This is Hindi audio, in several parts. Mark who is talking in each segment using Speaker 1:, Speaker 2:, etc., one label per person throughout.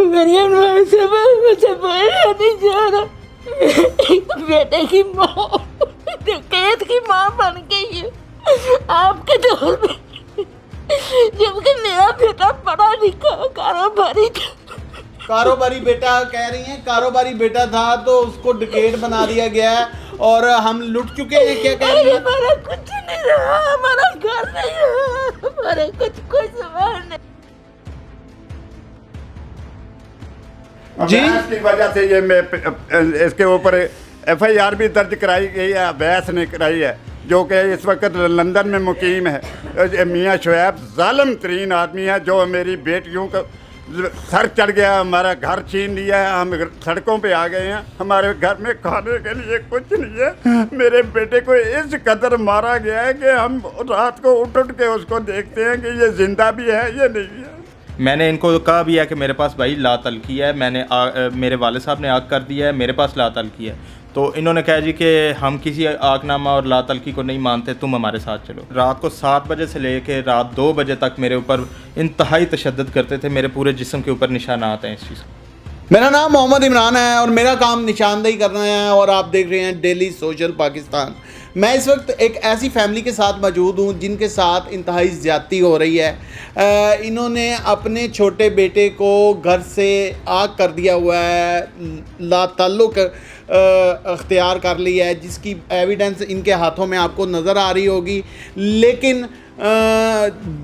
Speaker 1: मरियम से मुझे बोला नहीं जा रहा। बेटे की माँ कैद की माँ बन गई है आपके दौर में, जबकि मेरा बेटा पढ़ा लिखा कारोबारी था।
Speaker 2: कारोबारी बेटा कह रही हैं, कारोबारी बेटा था तो उसको डकैत बना दिया गया है और हम लुट चुके हैं। क्या कह रही हैं?
Speaker 1: हमारा कुछ नहीं रहा, हमारा घर नहीं रहा, हमारा कुछ कोई सामान नहीं।
Speaker 2: जी
Speaker 3: की वजह से ये मैं इसके ऊपर FIR भी दर्ज कराई गई है, अवैस ने कराई है, जो कि इस वक्त लंदन में मुकीम है। मियाँ शुएब जालिम तरीन आदमी है जो मेरी बेटियों का सर चढ़ गया, हमारा घर छीन लिया है, हम सड़कों पे आ गए हैं, हमारे घर में खाने के लिए कुछ नहीं है। मेरे बेटे को इस कदर मारा गया है कि हम रात को उठ के उसको देखते हैं कि ये जिंदा भी है या नहीं है।
Speaker 4: मैंने इनको कहा भी है कि मेरे पास भाई ला तलखी है, मैंने मेरे वाले साहब ने आग कर दिया है, मेरे पास ला तलखी है। तो इन्होंने कहा जी कि हम किसी आगनामा और ला तलखी को नहीं मानते, तुम हमारे साथ चलो। रात को 7 बजे से लेकर रात 2 बजे तक मेरे ऊपर इंतहाई तशद्दुद करते थे, मेरे पूरे जिस्म के ऊपर निशानात हैं इस चीज़ के।
Speaker 2: मेरा नाम मोहम्मद इमरान है और मेरा काम निशानदेही करना है और आप देख रहे हैं डेली सोशल पाकिस्तान। मैं इस वक्त एक ऐसी फैमिली के साथ मौजूद हूँ जिनके साथ इंतहाई ज़्यादती हो रही है। इन्होंने अपने छोटे बेटे को घर से आग कर दिया हुआ है, लाताल्लुक अख्तियार कर लिया है, जिसकी एविडेंस इनके हाथों में आपको नज़र आ रही होगी। लेकिन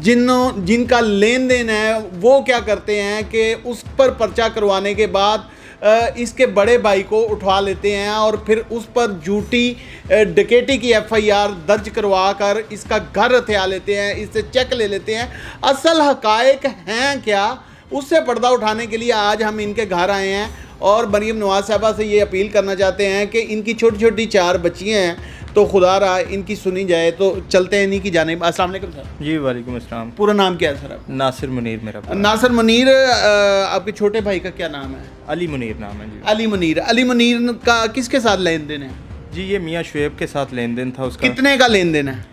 Speaker 2: जिनका लेन देन है वो क्या करते हैं कि उस पर पर्चा करवाने के बाद इसके बड़े भाई को उठवा लेते हैं और फिर उस पर झूठी डकैती की FIR दर्ज करवा कर इसका घर हथिया लेते हैं, इससे चेक ले लेते हैं। असल हकायक हैं क्या, उससे पर्दा उठाने के लिए आज हम इनके घर आए हैं और मरियम नवाज साहबा से ये अपील करना चाहते हैं कि इनकी छोटी छोटी 4 बच्चियाँ हैं तो खुदा रहा इनकी सुनी जाए। तो चलते हैं इन्हीं की जानिब। अस्सलाम वालेकुम सर।
Speaker 4: जी वालेकुम अस्सलाम।
Speaker 2: पूरा नाम क्या है सर आपका?
Speaker 4: नासिर मुनीर मेरा पूरा।
Speaker 2: नासिर मुनीर। आपके छोटे भाई का क्या नाम है?
Speaker 4: अली मुनीर नाम है जी।
Speaker 2: अली मुनीर। अली मुनीर का किसके साथ लेन देन है?
Speaker 4: जी ये मियाँ शुएब के साथ लेन देन था उसका।
Speaker 2: कितने का लेन देन है?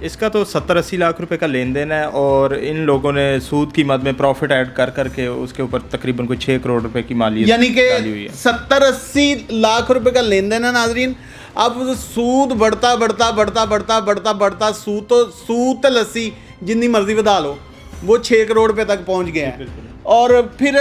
Speaker 4: इसका तो 70-80 लाख रुपए का लेन देन है और इन लोगों ने सूद की मद में प्रॉफिट ऐड कर करके उसके ऊपर तकरीबन कोई 6 करोड़ रुपए की मालियत
Speaker 2: यानी कि
Speaker 4: डाली हुई है।
Speaker 2: 70-80 लाख रुपए का लेन देन है नाजरीन। अब सूद बढ़ता बढ़ता बढ़ता बढ़ता बढ़ता बढ़ता सूद लस्सी जितनी मर्जी बता लो वो 6 करोड़ रुपए तक पहुंच गया है। और फिर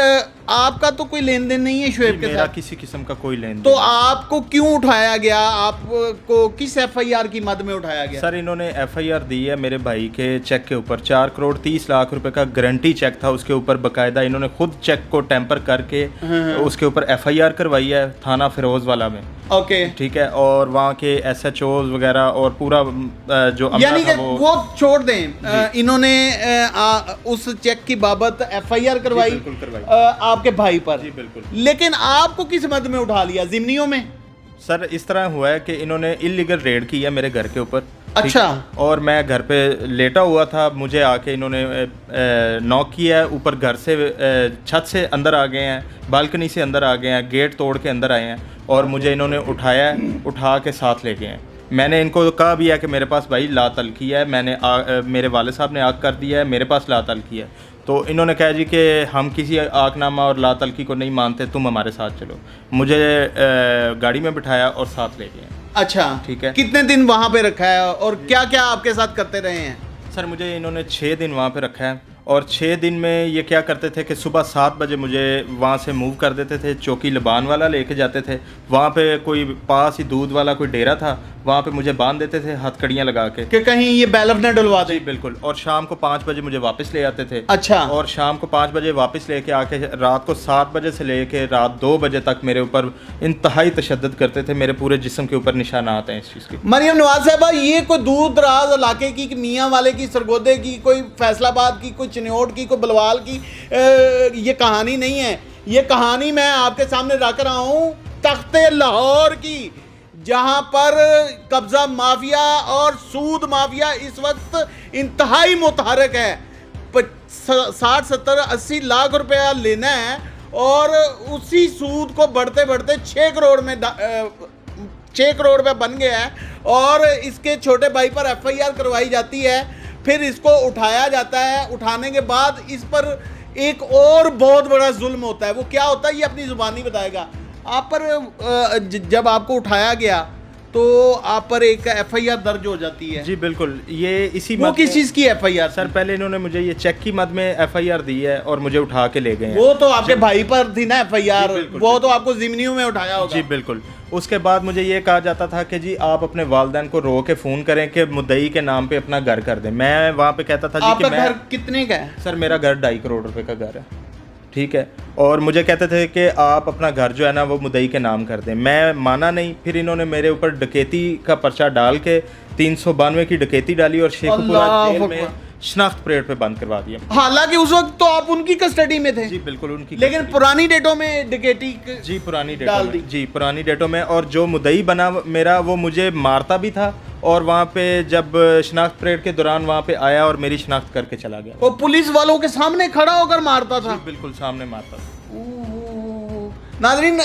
Speaker 2: आपका तो कोई लेन देन नहीं है शुएब के साथ?
Speaker 4: किसी किस्म का कोई लेन देन।
Speaker 2: तो आपको क्यों उठाया गया? आपको किस FIR की मद में उठाया गया?
Speaker 4: सर इन्होंने FIR दी है मेरे भाई के चेक के ऊपर, 4 करोड़ 30 लाख रुपए का गारंटी चेक था, उसके ऊपर बाकायदा इन्होंने खुद चेक को टेम्पर करके उसके ऊपर FIR करवाई है थाना फिरोज वाला में।
Speaker 2: ओके
Speaker 4: ठीक है, और वहाँ के SHOs वगैरह और पूरा जो
Speaker 2: यानी कि वो छोड़ दें, इन्होंने उस चेक की बाबत FIR करवाई आपके भाई पर।
Speaker 4: जी बिल्कुल।
Speaker 2: लेकिन आपको किस मद में उठा लिया? जिमनियों में?
Speaker 4: सर इस तरह हुआ है कि इन्होंने इलीगल रेड की है मेरे घर के ऊपर।
Speaker 2: अच्छा।
Speaker 4: और मैं घर पे लेटा हुआ था, मुझे आके इन्होंने नॉक किया है, ऊपर घर से छत से अंदर आ गए हैं, बालकनी से अंदर आ गए हैं, गेट तोड़ के अंदर आए हैं और मुझे इन्होंने उठाया, उठा के साथ ले गए हैं। मैंने इनको कहा भी है कि मेरे पास भाई ला तलखी है, मैंने मेरे वाले साहब ने आग कर दिया है, मेरे पास ला तलखी है। तो इन्होंने कहा जी कि हम किसी आगनामा और ला तलखी को नहीं मानते, तुम हमारे साथ चलो। मुझे गाड़ी में बिठाया और साथ ले गए।
Speaker 2: अच्छा
Speaker 4: ठीक है।
Speaker 2: कितने दिन वहाँ पे रखा है और क्या क्या आपके साथ करते रहे हैं?
Speaker 4: सर मुझे इन्होंने 6 दिन वहाँ पे रखा है और 6 दिन में ये क्या करते थे कि सुबह 7 बजे मुझे वहाँ से मूव कर देते थे, चौकी लबान वाला लेके जाते थे। वहाँ पे कोई पास ही दूध वाला कोई डेरा था, वहाँ पे मुझे बांध देते थे हथकड़ियाँ लगा के
Speaker 2: कि कहीं ये बैलफ न डलवा दे।
Speaker 4: बिल्कुल। और शाम को 5 बजे मुझे वापस ले आते थे।
Speaker 2: अच्छा।
Speaker 4: और शाम को 5 बजे वापस लेके आके रात को 7 बजे से लेके रात 2 बजे तक मेरे ऊपर इंतहाई तशद्दुद करते थे, मेरे पूरे जिस्म के ऊपर निशानात हैं इस चीज़ के।
Speaker 2: मरियम नवाज साहबा, ये कोई दूर दराज इलाके की, मियाँ वाले की, सरगोदे की, कोई फैसलाबाद की, कोई चिन्योट की, कोई बलवाल की ये कहानी नहीं है। ये कहानी मैं आपके सामने रख रहा हूँ तख्ते लाहौर की, जहां पर कब्जा माफिया और सूद माफिया इस वक्त इंतहाई मुतहरक है। 60, 70, 80 लाख रुपया लेना है और उसी सूद को बढ़ते बढ़ते 6 करोड़ में 6 करोड़ रुपया बन गया है और इसके छोटे भाई पर FIR करवाई जाती है। फिर इसको उठाया जाता है, उठाने के बाद इस पर एक और बहुत बड़ा जुल्म होता है, वो क्या होता है ये अपनी जुबानी बताएगा। आप पर जब आपको उठाया गया तो आप पर एक एफआईआर दर्ज हो जाती है।
Speaker 4: जी बिल्कुल, ये इसी
Speaker 2: वो
Speaker 4: मद
Speaker 2: किस
Speaker 4: में-
Speaker 2: चीज़ की एफआईआर?
Speaker 4: सर पहले इन्होंने मुझे ये चेक की मद में एफआईआर दी है और मुझे उठा के ले गए हैं।
Speaker 2: वो तो आपके भाई पर थी ना एफआईआर,
Speaker 4: जी, बिल्कुल,
Speaker 2: वो तो आपको जिमनियों में उठाया होगा।
Speaker 4: जी बिल्कुल। उसके बाद मुझे ये कहा जाता था कि जी आप अपने वालदैन को रो के फ़ोन करें कि मुद्दई के नाम पे अपना घर कर दें। मैं वहाँ पे कहता था जी कि
Speaker 2: आपका
Speaker 4: मैं
Speaker 2: घर कितने का है?
Speaker 4: सर मेरा घर 2.5 करोड़ रुपए का घर है, ठीक है। और मुझे कहते थे कि आप अपना घर जो है ना वो मुद्दई के नाम कर दें। मैं माना नहीं, फिर इन्होंने मेरे ऊपर डकैती का पर्चा डाल के 392 की डकैती डाली और शेखुपुरा
Speaker 2: अल्लाह
Speaker 4: जेल में
Speaker 2: अकबर।
Speaker 4: शनाख्त परेड पे बंद करवा दिया।
Speaker 2: हालांकि उस वक्त तो आप उनकी कस्टडी में थे।
Speaker 4: जी बिल्कुल, उनकी
Speaker 2: लेकिन
Speaker 4: कस्टडी।
Speaker 2: पुरानी डेटों में डकैती
Speaker 4: जी पुरानी
Speaker 2: डाल
Speaker 4: डेटों
Speaker 2: दी।
Speaker 4: में, जी पुरानी डेटों में। और जो मुद्दई बना मेरा वो मुझे मारता भी था और वहाँ पे जब शनाख्त परेड के दौरान वहाँ पे आया और मेरी शनाख्त करके चला गया।
Speaker 2: वो पुलिस वालों के सामने खड़ा होकर मारता था।
Speaker 4: जी बिल्कुल सामने मारता था।
Speaker 2: नाजरीन,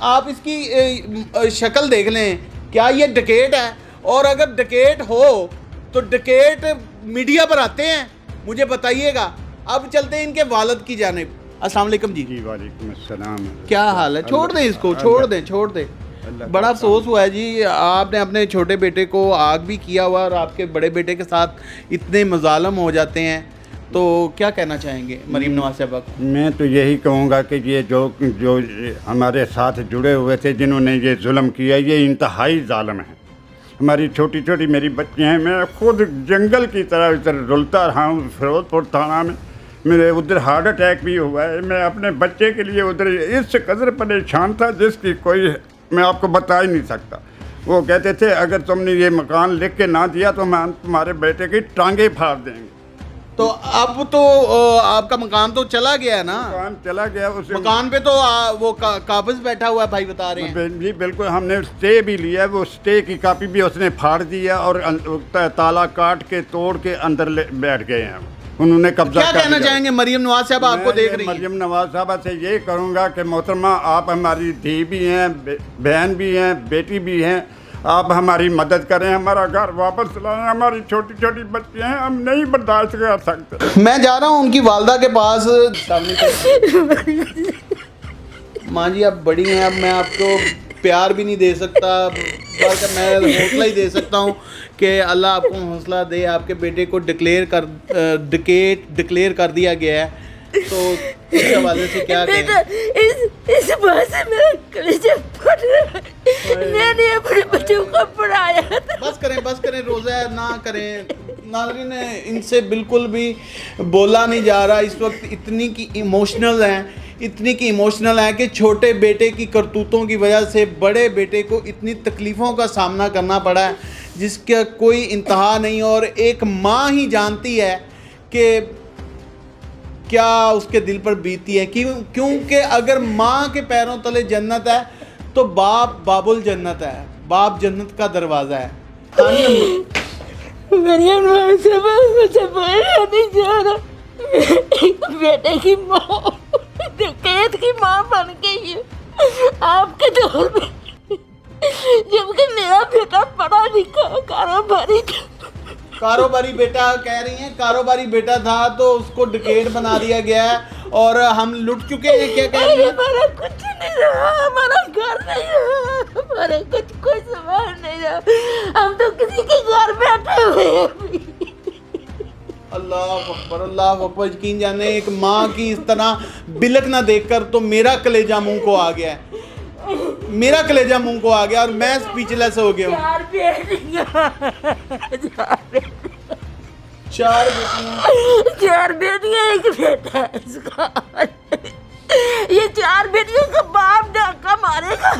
Speaker 2: आप इसकी शक्ल देख लें, क्या ये डकैत है? और अगर डकैत हो तो डकैत मीडिया पर आते हैं? मुझे बताइएगा। अब चलते हैं इनके वालिद की जानिब। अस्सलाम वालेकुम जी।
Speaker 3: जी वालेकुम अस्सलाम।
Speaker 2: क्या हाल है? छोड़ दें इसको, छोड़ दें।
Speaker 3: अल्लाह
Speaker 2: बड़ा अफसोस हुआ है जी, आपने अपने छोटे बेटे को आग भी किया हुआ और आपके बड़े बेटे के साथ इतने मजालम हो जाते हैं, तो क्या कहना चाहेंगे मरीम नवाज साहबा को?
Speaker 3: मैं तो यही कहूँगा कि ये जो हमारे साथ जुड़े हुए थे, जिन्होंने ये जुल्म किया, ये इंतहाई ज़ालिम है। हमारी छोटी छोटी मेरी बच्चियाँ हैं, मैं खुद जंगल की तरह इधर रुलता रहा हूँ फिरोजपुर थाना में। मेरे उधर हार्ट अटैक भी हुआ है। मैं अपने बच्चे के लिए उधर इस कदर परेशान था जिसकी कोई मैं आपको बता ही नहीं सकता। वो कहते थे अगर तुमने ये मकान लिख के ना दिया तो मैं तुम्हारे बेटे की टांगे फाड़ देंगे।
Speaker 2: तो अब तो आपका मकान तो चला गया है ना?
Speaker 3: मकान चला गया, उस
Speaker 2: मकान पे तो वो काबिज बैठा हुआ है, भाई बता रहे हैं।
Speaker 3: जी बिल्कुल, हमने स्टे भी लिया है। वो स्टे की कापी भी उसने फाड़ दी है और ताला काट के तोड़ के अंदर बैठ गए हैं। उन्होंने कब्जा
Speaker 2: क्या
Speaker 3: कर
Speaker 2: कहना
Speaker 3: लिया।
Speaker 2: चाहेंगे मरियम नवाज साहब, आपको देख रही हैं?
Speaker 3: मरियम नवाज साहबा से ये करूँगा कि मोहतरमा आप हमारी धी भी हैं, बहन भी हैं, बेटी भी हैं। आप हमारी मदद करें, हमारा घर वापस लाएं। हमारी छोटी छोटी बच्चियाँ हैं, हम नहीं बर्दाश्त कर सकते।
Speaker 2: मैं जा रहा हूँ उनकी वालदा के पास। माँ जी आप बड़ी हैं, अब मैं आपको प्यार भी नहीं दे सकता, बल्कि मैं हौसला ही दे सकता हूँ कि अल्लाह आपको हौसला दे। आपके बेटे को डिक्लेयर कर दिया गया है, तो इस हवाले से क्या
Speaker 1: बेटा,
Speaker 2: कहें?
Speaker 1: इस बात से मेरा कलेजा फट रहा है। मैंने अपने बच्चों को पढ़ाया था।
Speaker 2: बस करें, रोज़ा ना करें। नाज़रीन, इनसे बिल्कुल भी बोला नहीं जा रहा। इस वक्त इतनी की इमोशनल हैं कि छोटे बेटे की करतूतों की वजह से बड़े बेटे को इतनी तकलीफ़ों का सामना करना पड़ा है जिसका कोई इंतहा नहीं। और एक माँ ही जानती है कि क्या उसके दिल पर बीती है, क्योंकि अगर माँ के पैरों तले जन्नत है तो बाप बाबुल जन्नत है, बाप जन्नत का दरवाज़ा है।
Speaker 1: मरियम नवाज साहबा, मुझे बोला नहीं जा रहा। बेटे की माँ डकैत की माँ बन गई है आपके दौर में, जबकि मेरा बेटा पढ़ा लिखा
Speaker 2: कारोबारी बेटा कह रही हैं, कारोबारी बेटा था तो उसको डकैत बना दिया गया है और हम लुट चुके हैं। क्या कह रही हैं?
Speaker 1: हमारा कुछ नहीं रहा, हमारा घर नहीं रहा, हमारा कुछ कोई सामान नहीं रहा। हम तो किसी के घर बैठे हुए हैं अभी।
Speaker 2: अल्लाह अकबर। यकीन जाने एक माँ की इस तरह बिलक ना देखकर तो मेरा कलेजा मुंह को आ गया है, मेरा कलेजा मुंह को आ गया और मैं स्पीचलेस हो गया हूँ।
Speaker 1: चार बेटियां एक बेटा है इसका। ये 4 बेटियों का बाप डाका मारेगा।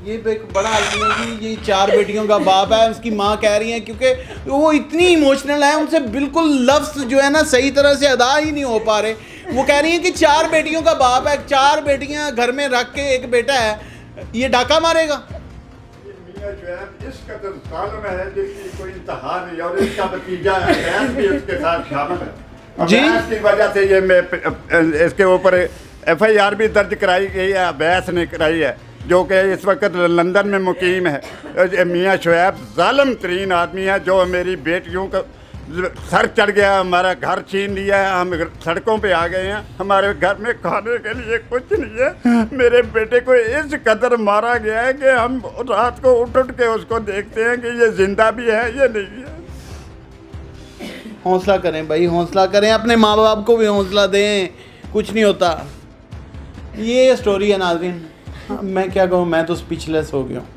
Speaker 2: ये एक बड़ा आदमी है जी, ये 4 बेटियों का बाप है। उसकी माँ कह रही है, क्योंकि वो इतनी इमोशनल है, उनसे बिल्कुल लफ्ज़ जो है ना सही तरह से अदा ही नहीं हो पा रहे। वो कह रही हैं कि 4 बेटियों का बाप है, 4 बेटियां घर में रख के एक बेटा है, ये डाका मारेगा।
Speaker 3: मियां शुएब इस कदर जालिम है जिसकी कोई इंतहा नहीं, और इसका भतीजा अवैस भी उसके साथ शामिल है
Speaker 2: जी।
Speaker 3: अवैस की वजह से ये इसके ऊपर FIR भी दर्ज कराई गई है, अवैस ने कराई है, जो कि इस वक्त लंदन में मुकीम है। मियां शुएब जालिम तरीन आदमी है जो मेरी बेटियों सर चढ़ गया, हमारा घर छीन लिया है, हम सड़कों पे आ गए हैं, हमारे घर में खाने के लिए कुछ नहीं है। मेरे बेटे को इस कदर मारा गया है कि हम रात को उठ के उसको देखते हैं कि ये जिंदा भी है ये नहीं है।
Speaker 2: हौसला करें भाई, हौसला करें, अपने माँ बाप को भी हौसला दें, कुछ नहीं होता। ये स्टोरी है नाज़रीन। मैं क्या कहूँ, मैं तो स्पीचलेस हो गया हूँ।